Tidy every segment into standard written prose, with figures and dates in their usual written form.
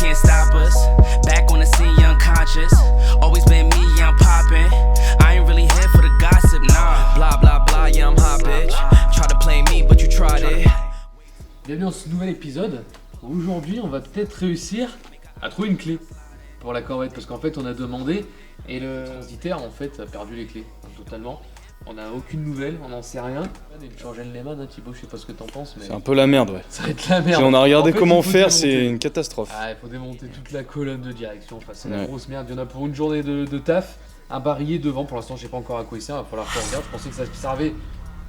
can't stop us. Back on the scene, young conscious. Always been me, I'm poppin'. I ain't really here for the gossip, nah. Blah blah blah, yeah I'm hot bitch. Try to play me, but you tried it. Bienvenue dans ce nouvel épisode. Aujourd'hui, on va peut-être réussir à trouver une clé pour la corvette parce qu'en fait, on a demandé et le transitaire en fait a perdu les clés totalement. On n'a aucune nouvelle, on n'en sait rien. Il y a une Jorgen Lehmann, hein, Thibaut, je sais pas ce que t'en penses, mais c'est un peu la merde, ouais. ça va être la merde. Si on a regardé En fait, comment il faut faire, démonter. c'est une catastrophe. Ah, il faut démonter toute la colonne de direction. Enfin, c'est la Ouais. grosse merde. Il y en a pour une journée de taf. Un barillet devant, pour l'instant, je sais pas encore à quoi il sert. Il va falloir qu'on regarde. Je pensais que ça servait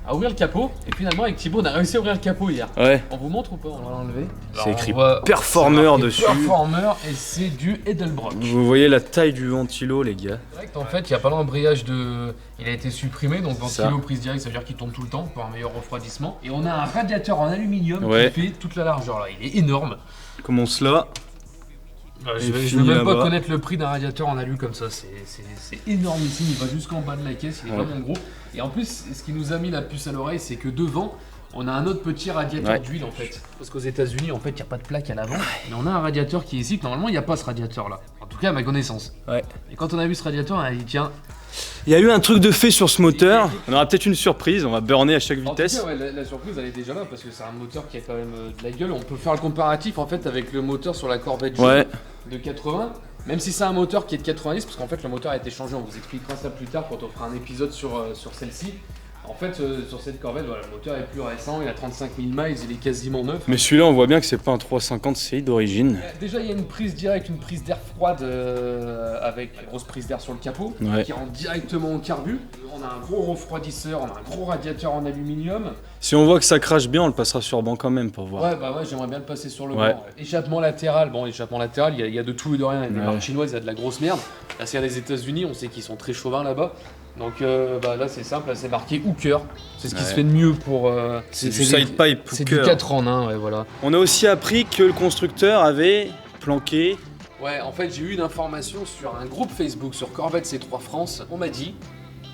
à ouvrir le capot. Et finalement, avec Thibaut, on a réussi à ouvrir le capot hier. Ouais, On vous montre ou pas? On va l'enlever. c'est écrit on va- Performer c'est marqué dessus. Performer et c'est du Edelbrock. Vous voyez la taille du ventilo, les gars. Direct, en fait, il n'y a pas l'embrayage de. Il a été supprimé, donc Ça. ventilo prise direct, ça veut dire qu'il tourne tout le temps pour un meilleur refroidissement. Et on a un radiateur en aluminium Ouais. qui fait toute la largeur là. Il est énorme. Commence là. Je Et vais fini même pas là-bas. connaître le prix d'un radiateur en alu comme ça, c'est énormissime, il va jusqu'en bas de la caisse, il est Ouais. vraiment gros. Et en plus, ce qui nous a mis la puce à l'oreille, c'est que devant, on a un autre petit radiateur Ouais. d'huile en fait. Parce qu'aux États-Unis, en fait, il n'y a pas de plaque à l'avant, mais on a un radiateur qui est ici, que normalement, il n'y a pas ce radiateur là. En tout cas, à ma connaissance. Ouais. Et quand on a vu ce radiateur, on a dit tiens. Il y a eu un truc de fait sur ce moteur. On aura peut-être une surprise, on va burner à chaque En tout vitesse. cas, ouais, la surprise, elle est déjà là parce que c'est un moteur qui a quand même de la gueule. On peut faire le comparatif en fait avec le moteur sur la Corvette G Ouais. de 80. Même si c'est un moteur qui est de 90, parce qu'en fait le moteur a été changé, on vous expliquera ça plus tard quand on fera un épisode sur celle-ci. En fait, sur cette Corvette, voilà, le moteur est plus récent, il a 35 000 miles, il est quasiment neuf. Mais celui-là, on voit bien que c'est pas un 350 CI d'origine. Déjà, il y a une prise directe, une prise d'air froide avec une grosse prise d'air sur le capot Ouais. qui rentre directement au carbu. On a un gros refroidisseur, on a un gros radiateur en aluminium. Si on voit que ça crache bien, on le passera sur banc quand même pour voir. Ouais, bah ouais, j'aimerais bien le passer sur le Ouais. banc. Échappement latéral, bon, échappement latéral, il y a de tout et de rien. Il y a des Ouais. marques chinoises, il y a de la grosse merde. Là, c'est les États-Unis, on sait qu'ils sont très chauvins là-bas. Donc bah, là, c'est simple, là, c'est marqué Hooker. C'est ce qui Ouais. se fait de mieux pour. C'est du des- side pipe C'est du Hooker. 4 en 1, ouais, voilà. On a aussi appris que le constructeur avait planqué. Ouais, en fait, j'ai eu une information sur un groupe Facebook sur Corvette C3 France. On m'a dit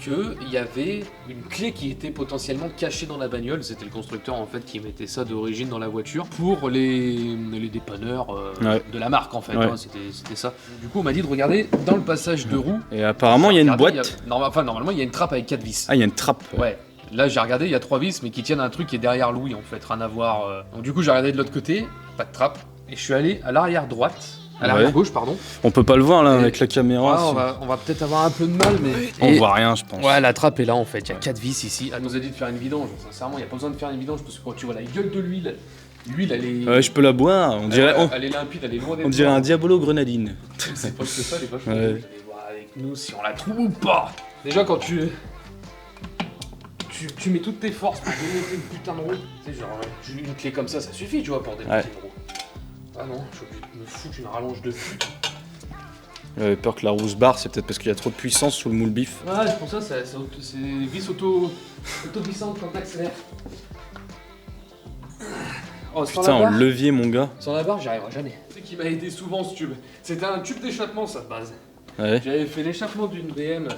qu'il y avait une clé qui était potentiellement cachée dans la bagnole. C'était le constructeur en fait qui mettait ça d'origine dans la voiture pour les dépanneurs Ouais. de la marque en fait. Ouais. Hein, c'était ça. Du coup, on m'a dit de regarder dans le passage de roue. Et apparemment, il y a une Regardez, boîte. Normalement, il y a une trappe avec 4 vis. Ah, il y a une trappe. Ouais. Là, j'ai regardé, il y a 3 vis, mais qui tiennent à un truc qui est derrière Louis en fait, rien à voir. Donc du coup, j'ai regardé de l'autre côté, pas de trappe, et je suis allé à l'arrière droite. À l'arrière Ouais. gauche, pardon. On peut pas le voir là Et- avec la caméra. Ah, si- on va peut-être avoir un peu de mal, mais. On Et- voit rien, je pense. Ouais, la trappe est là en fait, il y a 4 vis ici. Elle nous a dit de faire une vidange, sincèrement, il n'y a pas besoin de faire une vidange parce que quand tu vois la gueule de l'huile, l'huile elle est. Ouais, je peux la boire. On dirait, Elle est limpide, elle est loin d'être. on dirait un noire. Diabolo grenadine. C'est pas que ça, elle est vachement. Ouais. Vous allez voir avec nous si on la trouve ou pas. Déjà, quand tu mets toutes tes forces pour démonter une putain de roue, tu sais, genre, une clé comme ça suffit, tu vois, pour démonter Ouais. une roue. Ah non, je suis obligé de me foutre une rallonge de pute. J'avais peur que la roue se barre, c'est peut-être parce qu'il y a trop de puissance sous le moule bif. Ouais, c'est pour ça, c'est vis auto-glissantes quand t'accélères. Oh, sans Putain, la en barre, levier, mon gars. sans la barre, j'y arriverai jamais. C'est qui m'a aidé souvent ce tube. C'était un tube d'échappement, ça, de base. Ouais. J'avais fait l'échappement d'une BM,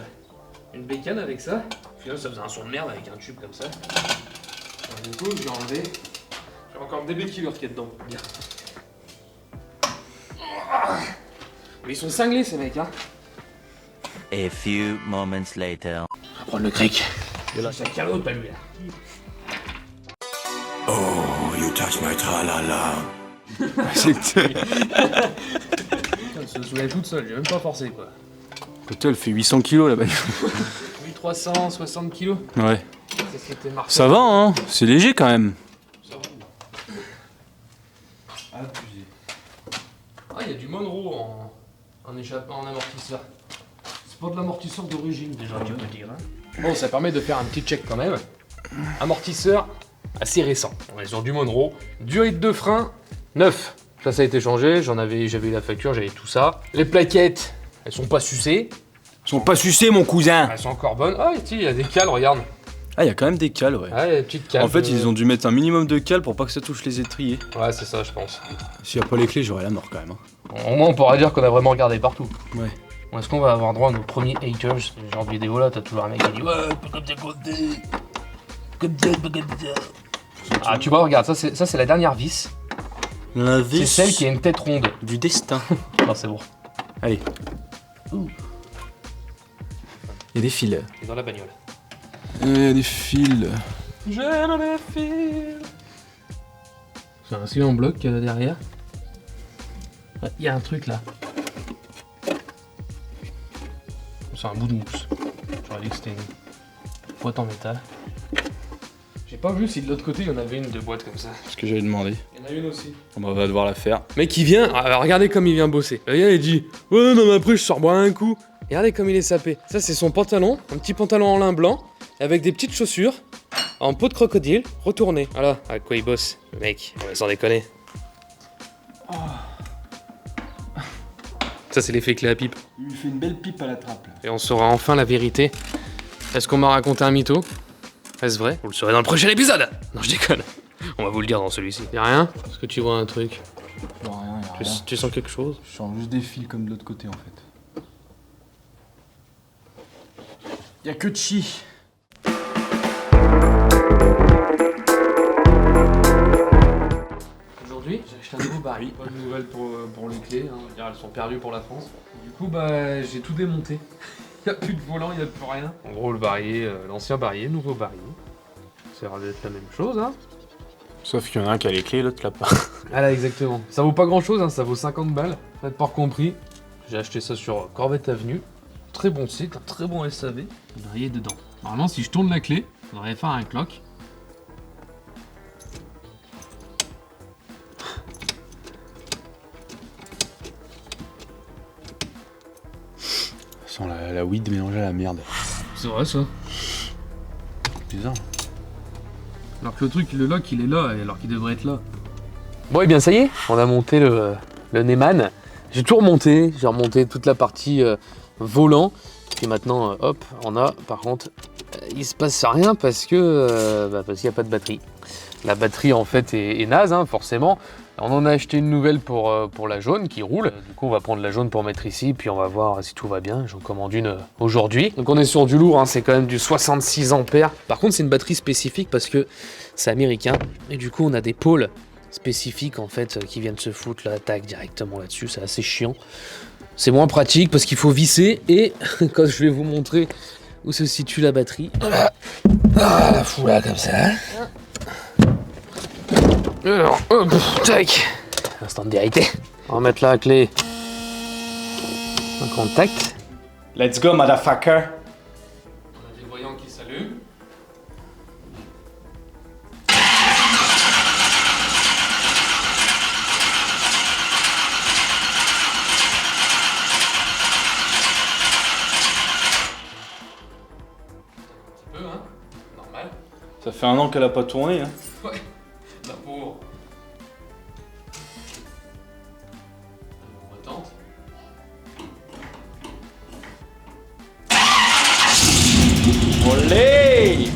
une bécane avec ça. Puis là, ça faisait un son de merde avec un tube comme ça. Et du coup, j'ai enlevé. J'ai encore des béquilleurs qui est dedans. Bien. Mais ils sont cinglés, ces mecs, hein. A few moments later. On va prendre le grec. Il a sa calotte, pas lui, là. Oh, you touch my tra-la-la. Putain, elle se soulève toute seule, j'ai même pas forcé, quoi. Putain, elle fait 800 kilos la bagnole. 1360 kilos. Ouais. C'est ce qui était marqué. Ça va, hein. C'est léger quand même. Ça va. Ah, il y a du Monroe en échappement, en amortisseur. C'est pas de l'amortisseur d'origine déjà, tu peux dire. Hein. Bon, ça permet de faire un petit check quand même. Amortisseur assez récent. On est sur du Monroe. Durée de frein, 9. Ça a été changé, j'avais la facture, j'avais tout ça. Les plaquettes, elles sont pas sucées. Ils sont pas sucés, mon cousin. Elles sont encore bonnes. Ah, il y a des cales, regarde. Ah, il y a quand même des cales, ouais. Ah, il y a des petites cales. En fait, ils ont dû mettre un minimum de cales pour pas que ça touche les étriers. Ouais, c'est ça, je pense. S'il y a pas les clés, j'aurais la mort quand même. Hein. Au moins, on pourra dire qu'on a vraiment regardé partout. Ouais. Bon, est-ce qu'on va avoir droit à nos premiers haters? Ce genre de vidéo là, t'as toujours un mec qui dit ouais, pas comme ça, comme ça. Ah, tu vois, regarde, ça c'est la dernière vis. La C'est celle qui a une tête ronde. du destin. Non, c'est bon. Allez. Il y a des fils. C'est dans la bagnole. Il y a des fils. J'aime les fils. C'est un cylindre en bloc derrière. Il y a un truc là. C'est un bout de mousse. J'aurais dit que c'était une boîte en métal. J'ai pas vu si de l'autre côté il y en avait une de boîte comme ça. C'est ce que j'avais demandé. Il y en a une aussi. On va devoir la faire. Mec il vient, regardez comme il vient bosser. Le gars il dit ouais non mais après je sors boire un coup. Et regardez comme il est sapé. Ça c'est son pantalon, un petit pantalon en lin blanc, avec des petites chaussures, en peau de crocodile, retourné. Voilà, avec quoi il bosse, le mec, on va sans déconner. Ça c'est l'effet clé à pipe. Il lui fait une belle pipe à la trappe là. Et on saura enfin la vérité. Est-ce qu'on m'a raconté un mytho? Est-ce vrai? Vous le saurez dans le prochain épisode. Non je déconne. On va vous le dire dans celui-ci. Y'a rien? Est-ce que tu vois un truc? Non, rien, y a rien. Tu sens quelque chose? Je sens juste des fils comme de l'autre côté en fait. Y'a que de chi. Aujourd'hui, j'ai acheté un nouveau baril. Bonne nouvelle pour les clés, hein. On va dire, elles sont perdues pour la France. Du coup, bah, j'ai tout démonté. Il n'y a plus de volant, il n'y a plus rien. En gros, le barillet, l'ancien barillet, le nouveau barillet. Ça a l'air d'être la même chose, hein. Sauf qu'il y en a un qui a les clés, l'autre l'a pas. Ah là, exactement. Ça vaut pas grand chose, hein, ça vaut 50 balles. Faites pas compris. J'ai acheté ça sur Corvette Avenue. Très bon site, un très bon SAV. Le barillet est dedans. Normalement, si je tourne la clé, on devrait faire un clock. Ça sent la weed mélangée à la merde. C'est vrai ça. Bizarre. Alors que le truc, le lock, il est là, alors qu'il devrait être là. Bon, et bien ça y est, on a monté le Neyman. J'ai tout remonté, j'ai remonté toute la partie volant. Et maintenant, hop, on a, par contre, il se passe rien parce que parce qu'il n'y a pas de batterie. La batterie, en fait, est naze, hein, forcément. On en a acheté une nouvelle pour la jaune qui roule. Du coup, on va prendre la jaune pour mettre ici, puis on va voir si tout va bien. J'en commande une aujourd'hui. Donc on est sur du lourd, hein, c'est quand même du 66 ampères. Par contre, c'est une batterie spécifique parce que c'est américain. Et du coup, on a des pôles spécifiques, en fait, qui viennent se foutre la tac directement là-dessus. C'est assez chiant. C'est moins pratique parce qu'il faut visser. Et quand je vais vous montrer où se situe la batterie. La fous là, comme ça. Alors, hop, tac. Instant de vérité. On va mettre la clé en contact. Let's go, motherfucker. On a des voyants qui s'allument. Un petit peu, hein. Normal. Ça fait un an qu'elle a pas tourné, hein. Ouais. La pauvre. On retente. Olé.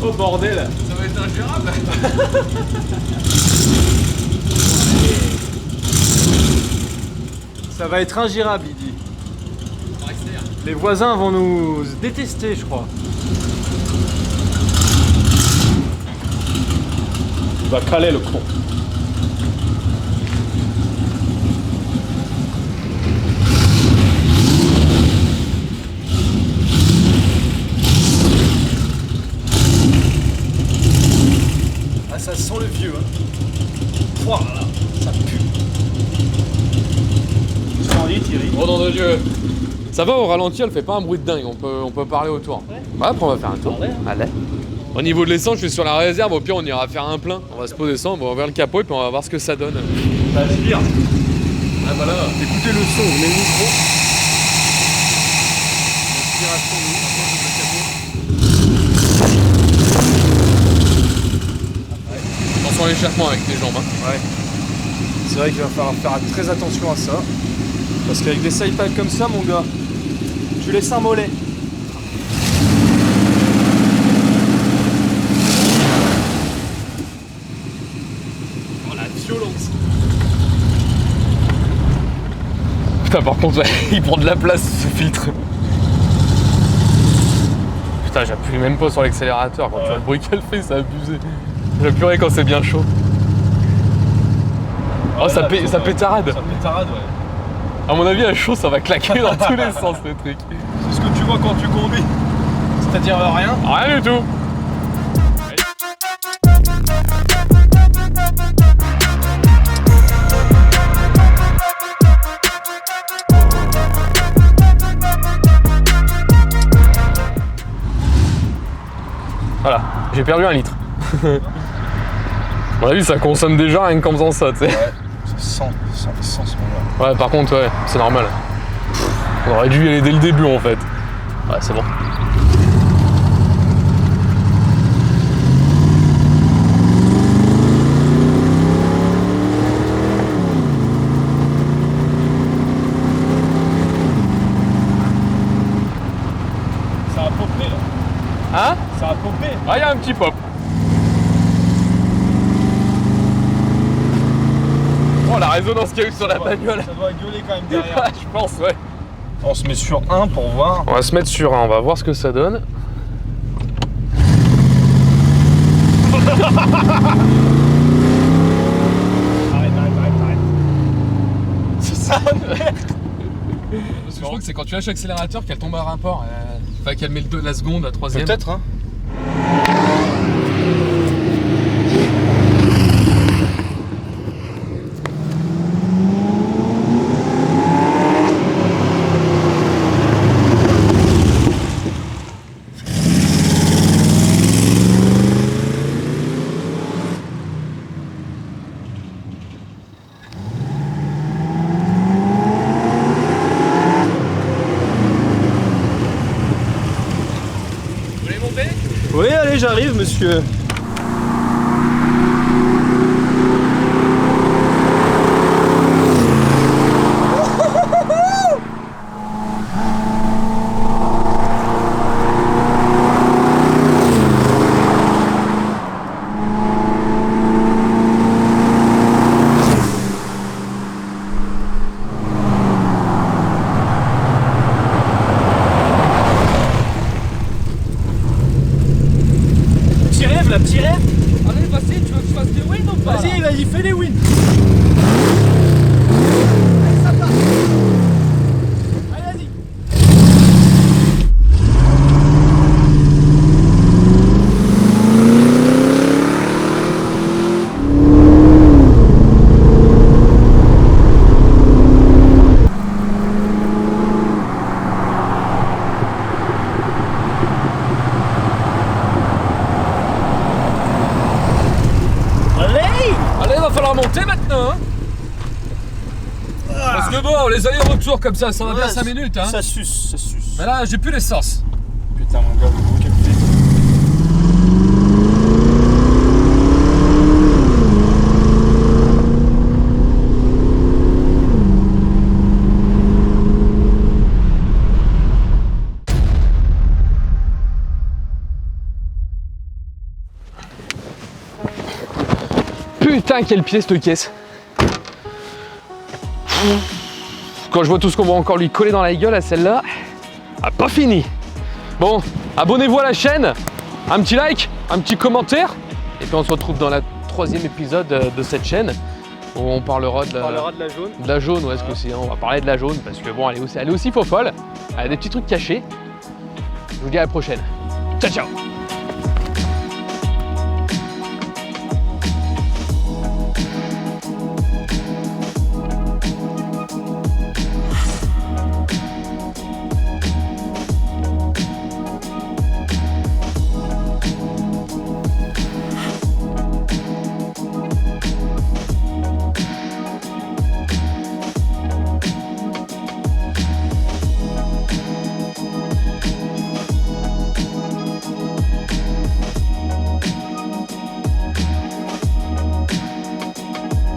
Oh bordel. Ça va être ingérable. Ça va être ingérable, il dit. Les voisins vont nous détester, je crois. Il va caler le con. Ah, ça sent le vieux, hein. Pouah, là, ça pue. Qu'est-ce qu'on dit, Thierry? Oh nom de Dieu. Ça va, au ralenti, elle fait pas un bruit de dingue, on peut parler autour. Ouais, après on va faire un tour. Allez. Au niveau de l'essence, je suis sur la réserve, au pire on ira faire un plein. On va se poser ça, on va ouvrir le capot et puis on va voir ce que ça donne. Bah, c'est bien. Ah voilà. Écoutez le son, on met le micro. Attention à l'échappement avec tes jambes. Hein. Ouais. C'est vrai qu'il va falloir faire très attention à ça. Parce qu'avec des sidepads comme ça, mon gars, tu laisses un mollet. Oh la violence. Putain par contre ouais, il prend de la place ce filtre. Putain, j'appuie même pas sur l'accélérateur. Quand tu vois le bruit qu'elle fait, c'est abusé. J'appuierai quand c'est bien chaud. Oh, ça pétarade. Ça pétarade, ouais. À mon avis, à chaud, ça va claquer dans tous les sens, le truc. C'est ce que tu vois quand tu conduis. C'est-à-dire rien. Rien du tout. Voilà, j'ai perdu 1 litre. À mon avis, ça consomme déjà rien qu'en faisant ça, tu sais. Ouais, ça sent ce moment-là. Ouais, par contre, ouais, c'est normal. On aurait dû y aller dès le début, en fait. Ouais, c'est bon. Ça a popé là. Hein? Ça a popé. Ah, il y a un petit pop. Oh, la résonance qu'il y a eu sur la bagnole. Ça doit gueuler quand même derrière. Je pense, ouais. On se met sur 1 pour voir. On va se mettre sur 1, on va voir ce que ça donne. Arrête. C'est ça, merde. Parce que je crois que c'est quand tu lâches l'accélérateur qu'elle tombe à rapport. Enfin, qu'elle met la seconde, la troisième. Peut-être, hein. Oui, allez, j'arrive, monsieur. La petite rêve. Allez, vas-y, tu veux que je fasse des wins ou pas? Vas-y, fais les wins. Allez, ça part. Allez, vas-y. Allez, va falloir monter maintenant, hein. Parce que bon, les allers-retours comme ça va bien 5 minutes, hein. Ça suce. Mais là, j'ai plus l'essence. Putain, mon gars, le gros capitaine. Putain, quelle pièce, cette caisse. Quand je vois tout ce qu'on va encore lui coller dans la gueule à celle-là, pas fini. Bon, abonnez-vous à la chaîne, un petit like, un petit commentaire, et puis on se retrouve dans le 3e épisode de cette chaîne où on parlera de la jaune. De la jaune, ouais, ce que c'est. On va parler de la jaune parce que bon, elle est aussi faux folle. Elle a des petits trucs cachés. Je vous dis à la prochaine. Ciao, ciao.